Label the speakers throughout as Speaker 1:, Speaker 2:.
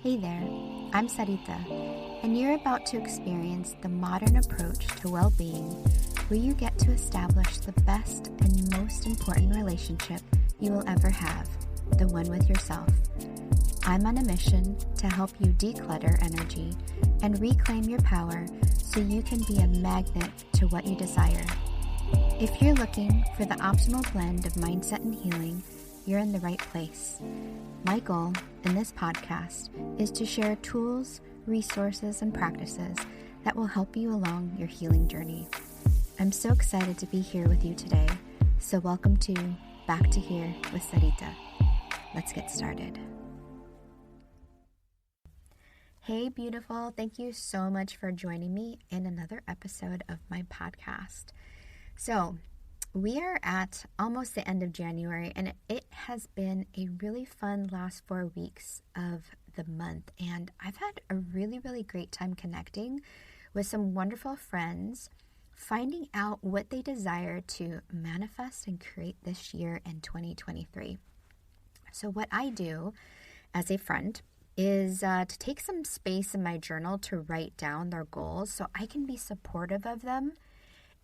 Speaker 1: Hey there, I'm Sarita, and you're about to experience the modern approach to well-being where you get to establish the best and most important relationship you will ever have, the one with yourself. I'm on a mission to help you declutter energy and reclaim your power so you can be a magnet to what you desire. If you're looking for the optimal blend of mindset and healing, you're in the right place. My goal in this podcast is to share tools, resources, and practices that will help you along your healing journey. I'm so excited to be here with you today, so welcome to Back to Here with Sarita. Let's get started. Hey, beautiful. Thank you so much for joining me in another episode of my podcast. So, we are at almost the end of January, and it has been a really fun last 4 weeks of the month. And I've had a really, really great time connecting with some wonderful friends, finding out what they desire to manifest and create this year in 2023. So what I do as a friend is to take some space in my journal to write down their goals so I can be supportive of them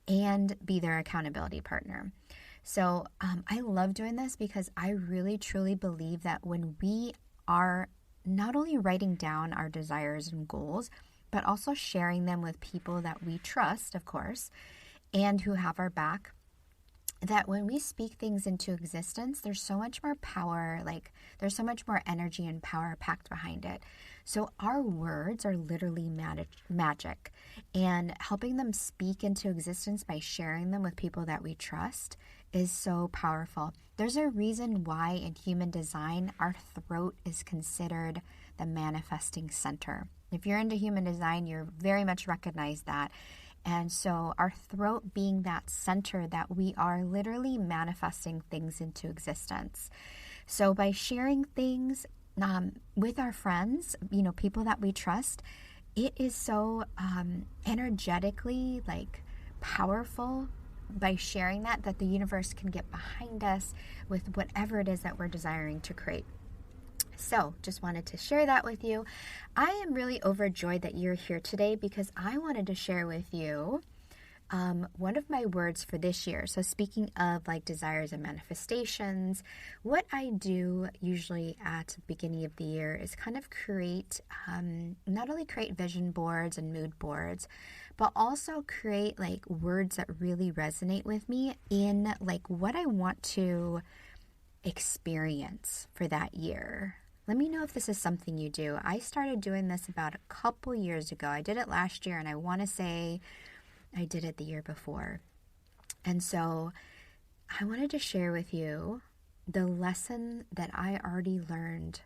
Speaker 1: and be their accountability partner. So I love doing this because I really truly believe that when we are not only writing down our desires and goals, but also sharing them with people that we trust, of course, and who have our back, that when we speak things into existence, there's so much more power, there's so much more energy and power packed behind it. So our words are literally magic, and helping them speak into existence by sharing them with people that we trust is so powerful. There's a reason why in human design, our throat is considered the manifesting center. If you're into human design, you're very much recognize that. And so our throat being that center that we are literally manifesting things into existence. So by sharing things with our friends, people that we trust, it is so energetically powerful by sharing that the universe can get behind us with whatever it is that we're desiring to create. So just wanted to share that with you. I am really overjoyed that you're here today because I wanted to share with you one of my words for this year. So speaking of desires and manifestations, what I do usually at the beginning of the year is kind of create, not only create vision boards and mood boards, but also create words that really resonate with me in what I want to experience for that year. Let me know if this is something you do. I started doing this about a couple years ago. I did it last year, and I want to say I did it the year before. And so I wanted to share with you the lesson that I already learned,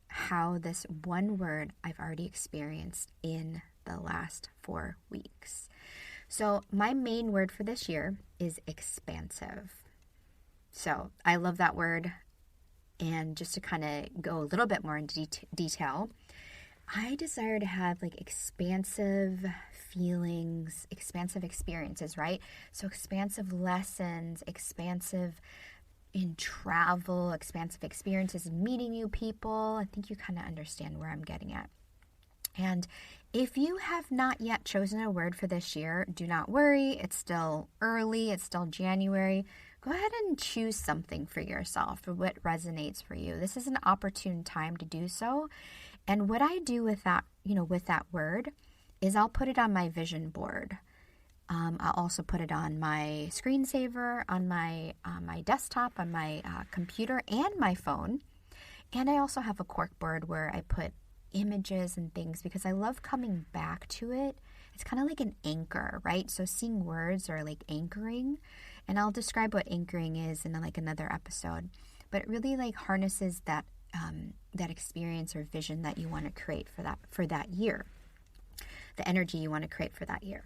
Speaker 1: how this one word I've already experienced in the last 4 weeks. So my main word for this year is expansive. So I love that word. And just to kind of go a little bit more into detail, I desire to have expansive feelings, expansive experiences, right? So expansive lessons, expansive in travel, expansive experiences in meeting new people. I think you kind of understand where I'm getting at. And if you have not yet chosen a word for this year, do not worry. It's still early. It's still January. Go ahead and choose something for yourself or what resonates for you. This is an opportune time to do so. And what I do with that, with that word is I'll put it on my vision board. I'll also put it on my screensaver, on my desktop, on my computer, and my phone. And I also have a cork board where I put images and things because I love coming back to it. It's kind of like an anchor, right? So seeing words are like anchoring, and I'll describe what anchoring is in another episode. But it really harnesses that that experience or vision that you want to create for that year, the energy you want to create for that year.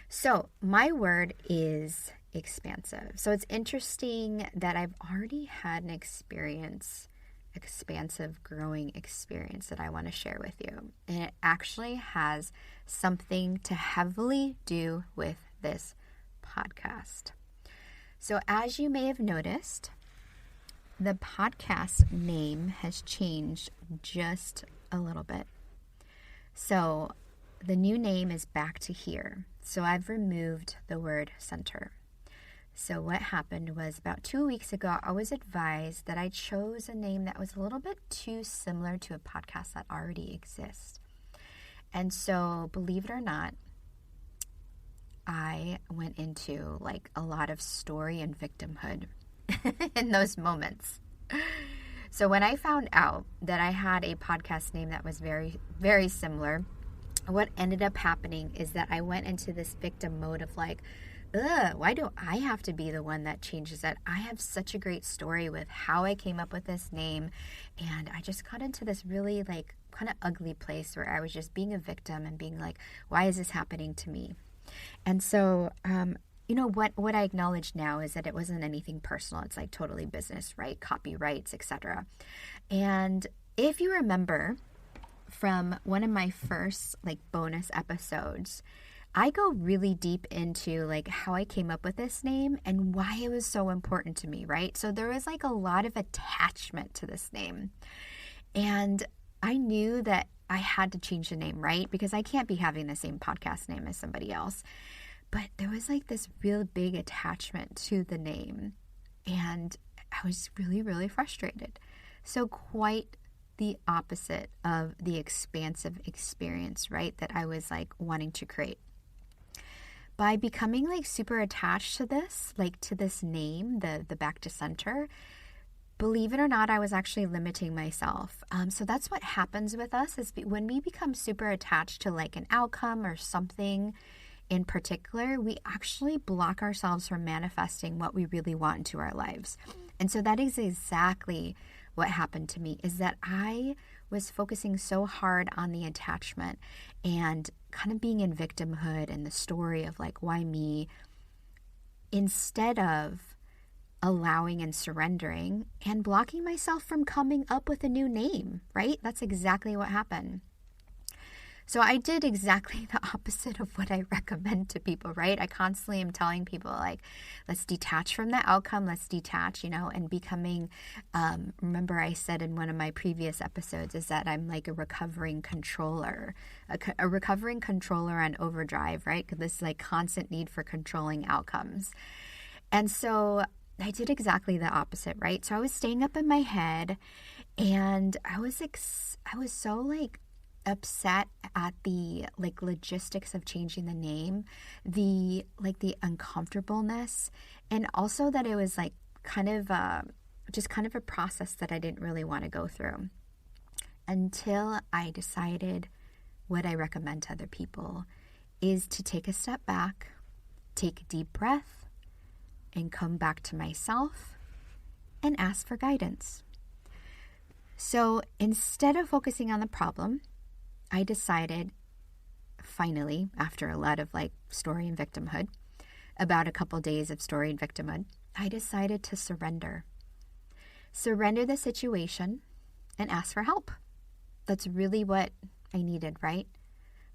Speaker 1: So my word is expansive. So it's interesting that I've already had an expansive growing experience that I want to share with you. And it actually has something to heavily do with this podcast. So as you may have noticed, the podcast name has changed just a little bit. So the new name is back to here. So I've removed the word center. So what happened was about 2 weeks ago, I was advised that I chose a name that was a little bit too similar to a podcast that already exists. And so, believe it or not, I went into like a lot of story and victimhood in those moments. So when I found out that I had a podcast name that was very, very similar, what ended up happening is that I went into this victim mode of like, ugh, why do I have to be the one that changes it? I have such a great story with how I came up with this name. And I just got into this really like kind of ugly place where I was just being a victim and being like, why is this happening to me? And so, what I acknowledge now is that it wasn't anything personal. It's like totally business, right? Copyrights, etc. And if you remember from one of my first like bonus episodes, I go really deep into like how I came up with this name and why it was so important to me, right? So there was like a lot of attachment to this name. And I knew that I had to change the name, right? Because I can't be having the same podcast name as somebody else. But there was like this real big attachment to the name. And I was really, really frustrated. So quite the opposite of the expansive experience, right? That I was like wanting to create. By becoming like super attached to this, like to this name, the back to center, believe it or not, I was actually limiting myself. So that's what happens with us is when we become super attached to like an outcome or something in particular, we actually block ourselves from manifesting what we really want into our lives. And so that is exactly what happened to me, is that I was focusing so hard on the attachment and kind of being in victimhood and the story of like, why me, instead of allowing and surrendering and blocking myself from coming up with a new name, right? That's exactly what happened. So I did exactly the opposite of what I recommend to people, right? I constantly am telling people like, let's detach from the outcome, let's detach, and becoming, remember I said in one of my previous episodes is that I'm like a recovering controller, a recovering controller on overdrive, right? This like constant need for controlling outcomes. And so I did exactly the opposite, right? So I was staying up in my head and I was so like upset at the like logistics of changing the name, the uncomfortableness, and also that it was like kind of a process that I didn't really want to go through until I decided what I recommend to other people is to take a step back, take a deep breath, and come back to myself and ask for guidance. So instead of focusing on the problem, I decided finally, after a lot of like story and victimhood, about a couple days of story and victimhood, I decided to surrender the situation and ask for help. That's really what I needed, right?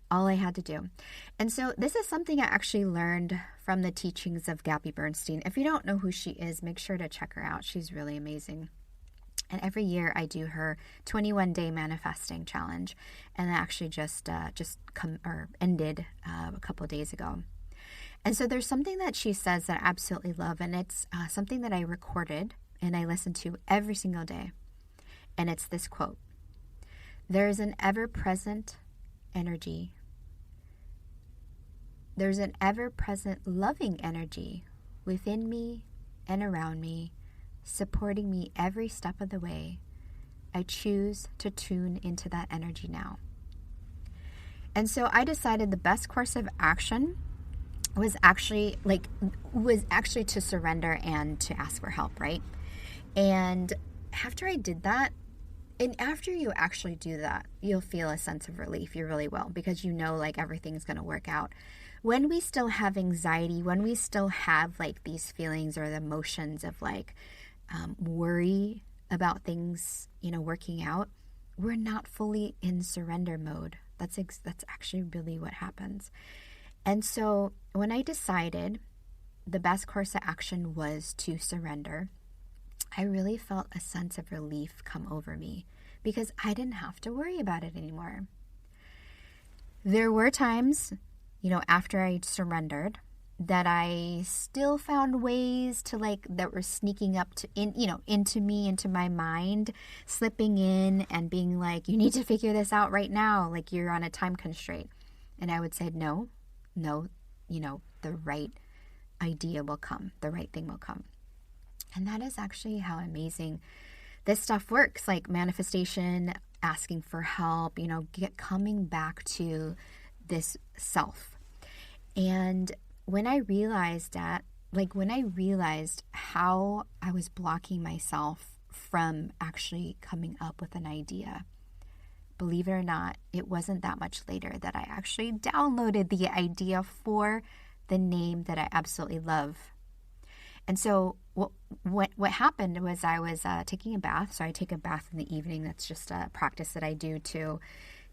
Speaker 1: All I had to do. And so this is something I actually learned from the teachings of Gabby Bernstein. If you don't know who she is, make sure to check her out. She's really amazing. And every year I do her 21-day manifesting challenge, and that actually just ended a couple of days ago. And so there's something that she says that I absolutely love, and it's something that I recorded and I listen to every single day. And it's this quote: "There is an ever-present energy. There's an ever-present loving energy within me and around me, supporting me every step of the way. I choose to tune into that energy now." And so I decided the best course of action was actually to surrender and to ask for help, right? And after I did that, and after you actually do that, you'll feel a sense of relief. You really will, because like everything's going to work out. When we still have anxiety, when we still have like these feelings or the emotions of like worry about things, working out, we're not fully in surrender mode. That's actually really what happens. And so when I decided the best course of action was to surrender, I really felt a sense of relief come over me, because I didn't have to worry about it anymore. There were times, after I surrendered, that I still found ways to that were sneaking up into me, into my mind, slipping in and being like, you need to figure this out right now. Like you're on a time constraint. And I would say, no, the right idea will come. The right thing will come. And that is actually how amazing this stuff works, like manifestation, asking for help, coming back to this self. And when I realized that, when I realized how I was blocking myself from actually coming up with an idea, believe it or not, it wasn't that much later that I actually downloaded the idea for the name that I absolutely love. And so what happened was I was taking a bath. So I take a bath in the evening. That's just a practice that I do to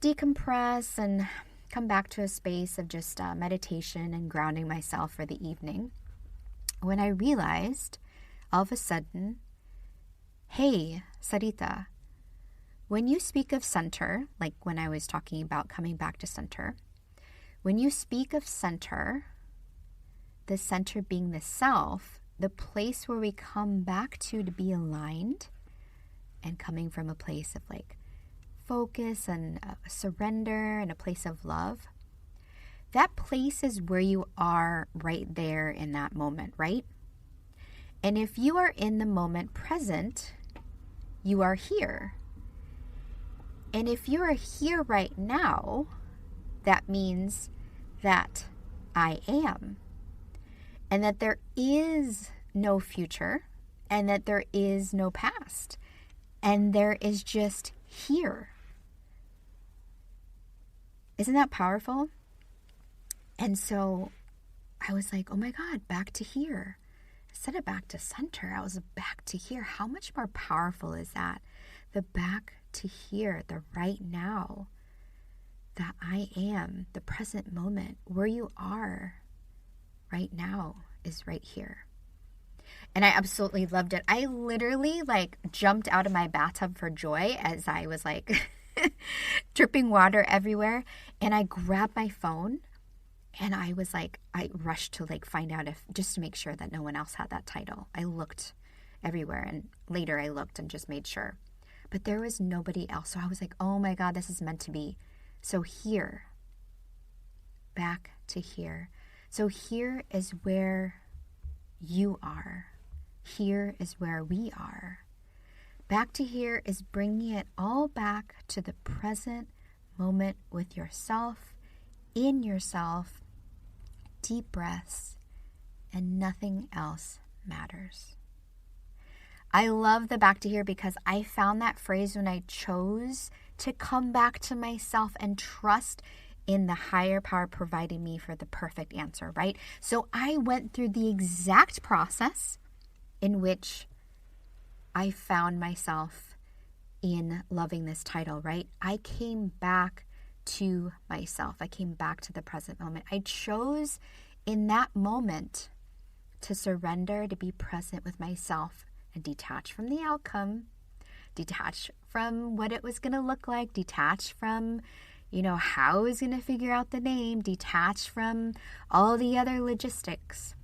Speaker 1: decompress and come back to a space of just meditation and grounding myself for the evening. When I realized, all of a sudden, hey, Sarita, when you speak of center, like when I was talking about coming back to center, when you speak of center, the center being the self, the place where we come back to be aligned and coming from a place of focus and surrender and a place of love, that place is where you are right there in that moment, right? And if you are in the moment present, you are here. And if you are here right now, that means that I am. And that there is no future, and that there is no past, and there is just here. Isn't that powerful? And so I was like, oh my God, back to here. Instead of back to center, I was back to here. How much more powerful is that? The back to here, the right now, that I am, the present moment, where you are right now is right here. And I absolutely loved it. I literally jumped out of my bathtub for joy as I was dripping water everywhere. And I grabbed my phone and I was I rushed to find out just to make sure that no one else had that title. I looked everywhere and later I looked and just made sure. But there was nobody else. So I was like, oh my God, this is meant to be. So here, back to here. So here is where you are. Here is where we are. Back to here is bringing it all back to the present moment with yourself, in yourself, deep breaths, and nothing else matters. I love the back to here because I found that phrase when I chose to come back to myself and trust in the higher power providing me for the perfect answer, right? So I went through the exact process in which I found myself in loving this title, right? I came back to myself. I came back to the present moment. I chose in that moment to surrender, to be present with myself and detach from the outcome, detach from what it was going to look like, detach from how I was going to figure out the name, detach from all the other logistics.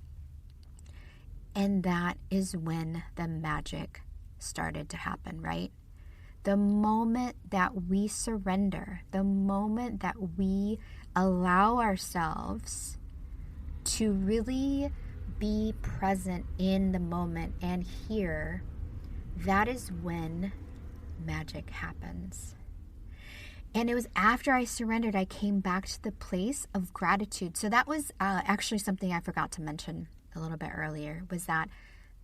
Speaker 1: And that is when the magic started to happen, right? The moment that we surrender, the moment that we allow ourselves to really be present in the moment and here, that is when magic happens. And it was after I surrendered, I came back to the place of gratitude. So that was actually something I forgot to mention a little bit earlier, was that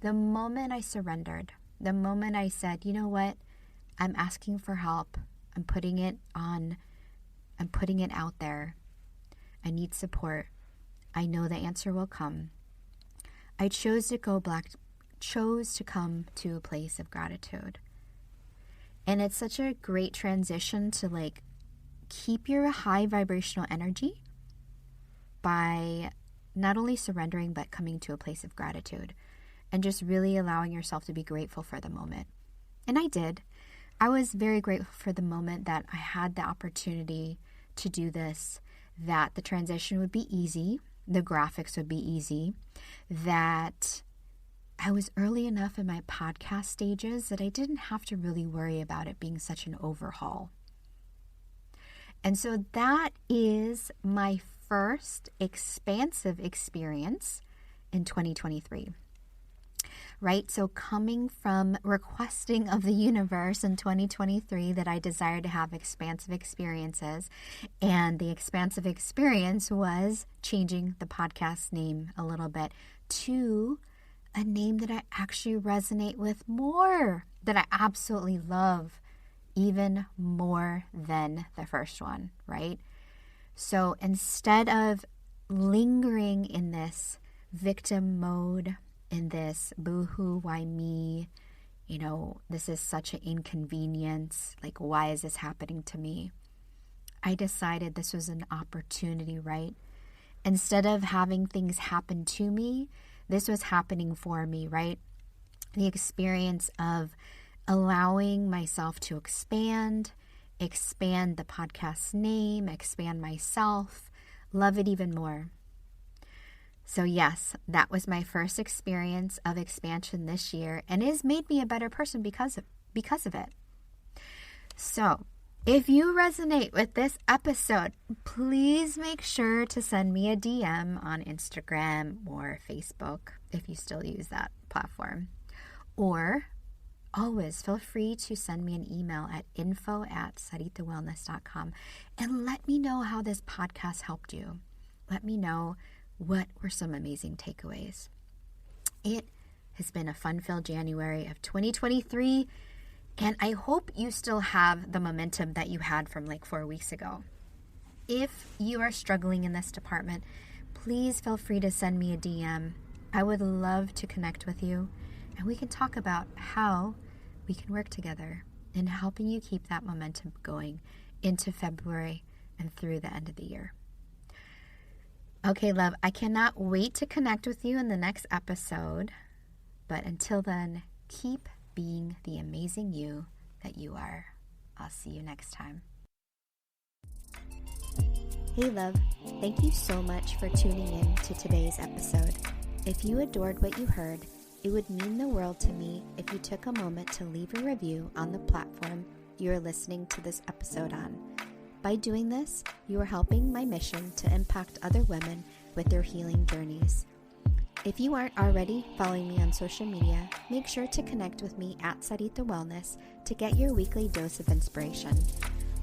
Speaker 1: the moment I surrendered, the moment I said, you know what, I'm asking for help. I'm putting it out there. I need support. I know the answer will come. I chose to come to a place of gratitude. And it's such a great transition to keep your high vibrational energy by not only surrendering, but coming to a place of gratitude and just really allowing yourself to be grateful for the moment. And I did. I was very grateful for the moment that I had the opportunity to do this, that the transition would be easy, the graphics would be easy, that I was early enough in my podcast stages that I didn't have to really worry about it being such an overhaul. And so that is my first expansive experience in 2023. Right? So coming from requesting of the universe in 2023 that I desired to have expansive experiences, and the expansive experience was changing the podcast name a little bit to a name that I actually resonate with more, that I absolutely love, even more than the first one, right? So instead of lingering in this victim mode, in this boo-hoo, why me, this is such an inconvenience, like why is this happening to me? I decided this was an opportunity, right? Instead of having things happen to me, this was happening for me, right? The experience of allowing myself to expand the podcast's name, expand myself, love it even more. So yes, that was my first experience of expansion this year, and it has made me a better person because of it. So if you resonate with this episode, please make sure to send me a DM on Instagram or Facebook if you still use that platform. Or always feel free to send me an email at info@saritawellness.com and let me know how this podcast helped you. Let me know what were some amazing takeaways. It has been a fun-filled January of 2023, and I hope you still have the momentum that you had from like 4 weeks ago. If you are struggling in this department, please feel free to send me a DM. I would love to connect with you, and we can talk about how we can work together in helping you keep that momentum going into February and through the end of the year. Okay, love, I cannot wait to connect with you in the next episode. But until then, keep being the amazing you that you are. I'll see you next time. Hey, love, thank you so much for tuning in to today's episode. If you adored what you heard, it would mean the world to me if you took a moment to leave a review on the platform you are listening to this episode on. By doing this, you are helping my mission to impact other women with their healing journeys. If you aren't already following me on social media, make sure to connect with me at Sarita Wellness to get your weekly dose of inspiration.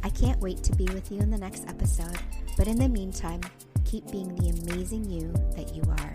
Speaker 1: I can't wait to be with you in the next episode, but in the meantime, keep being the amazing you that you are.